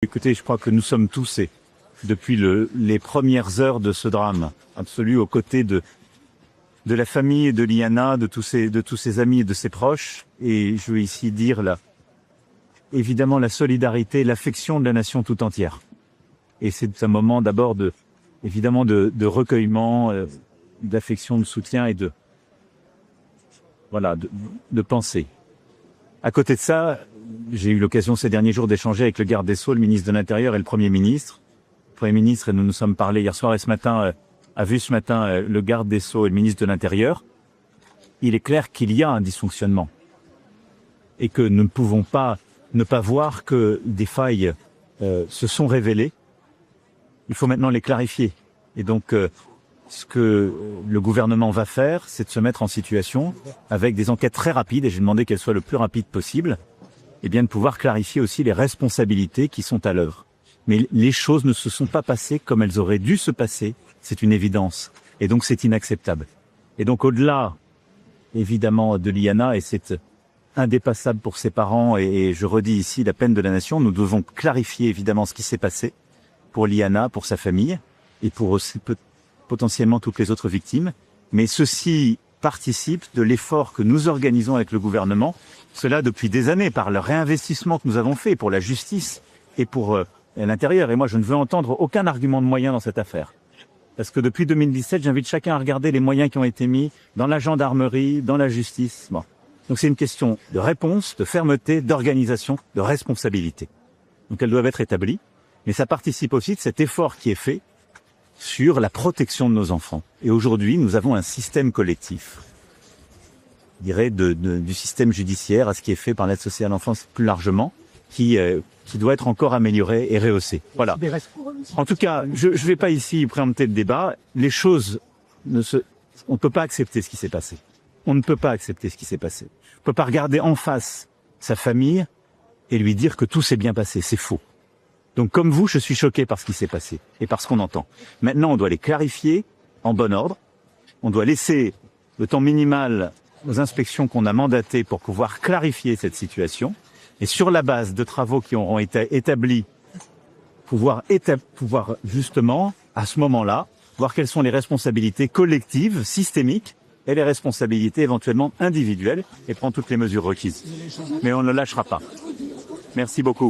Écoutez, je crois que nous sommes tous, et depuis les premières heures de ce drame absolu, aux côtés de la famille de Liana, de tous ses amis et de ses proches. Et je veux ici dire évidemment la solidarité, l'affection de la nation tout entière. Et c'est un moment d'abord évidemment de recueillement, d'affection, de soutien et de pensée. À côté de ça, j'ai eu l'occasion ces derniers jours d'échanger avec le garde des Sceaux, le ministre de l'Intérieur et le Premier ministre. Le Premier ministre, et nous nous sommes parlé hier soir et ce matin, a vu ce matin le garde des Sceaux et le ministre de l'Intérieur. Il est clair qu'il y a un dysfonctionnement et que nous ne pouvons pas ne pas voir que des failles se sont révélées. Il faut maintenant les clarifier. Et donc, ce que le gouvernement va faire, c'est de se mettre en situation, avec des enquêtes très rapides, et j'ai demandé qu'elles soient le plus rapides possible, et bien de pouvoir clarifier aussi les responsabilités qui sont à l'œuvre. Mais les choses ne se sont pas passées comme elles auraient dû se passer, c'est une évidence. Et donc c'est inacceptable. Et donc au-delà, évidemment, de Liana, et c'est indépassable pour ses parents, et je redis ici la peine de la nation, nous devons clarifier évidemment ce qui s'est passé pour Liana, pour sa famille, et pour aussi potentiellement toutes les autres victimes. Mais ceci participe de l'effort que nous organisons avec le gouvernement, cela depuis des années, par le réinvestissement que nous avons fait pour la justice et pour l'intérieur. Et moi, je ne veux entendre aucun argument de moyens dans cette affaire. Parce que depuis 2017, j'invite chacun à regarder les moyens qui ont été mis dans la gendarmerie, dans la justice. Bon. Donc c'est une question de réponse, de fermeté, d'organisation, de responsabilité. Donc elles doivent être établies. Mais ça participe aussi de cet effort qui est fait sur la protection de nos enfants. Et aujourd'hui, nous avons un système collectif, je dirais, du système judiciaire à ce qui est fait par l'aide sociale à l'enfance plus largement, qui doit être encore amélioré et rehaussé. Voilà. En tout cas, je ne vais pas ici préempter le débat. Les choses on ne peut pas accepter ce qui s'est passé. On ne peut pas accepter ce qui s'est passé. On ne peut pas regarder en face sa famille et lui dire que tout s'est bien passé. C'est faux. Donc comme vous, je suis choqué par ce qui s'est passé et par ce qu'on entend. Maintenant, on doit les clarifier en bon ordre. On doit laisser le temps minimal aux inspections qu'on a mandatées pour pouvoir clarifier cette situation. Et sur la base de travaux qui auront été établis, pouvoir justement, à ce moment-là, voir quelles sont les responsabilités collectives, systémiques, et les responsabilités éventuellement individuelles, et prendre toutes les mesures requises. Mais on ne lâchera pas. Merci beaucoup.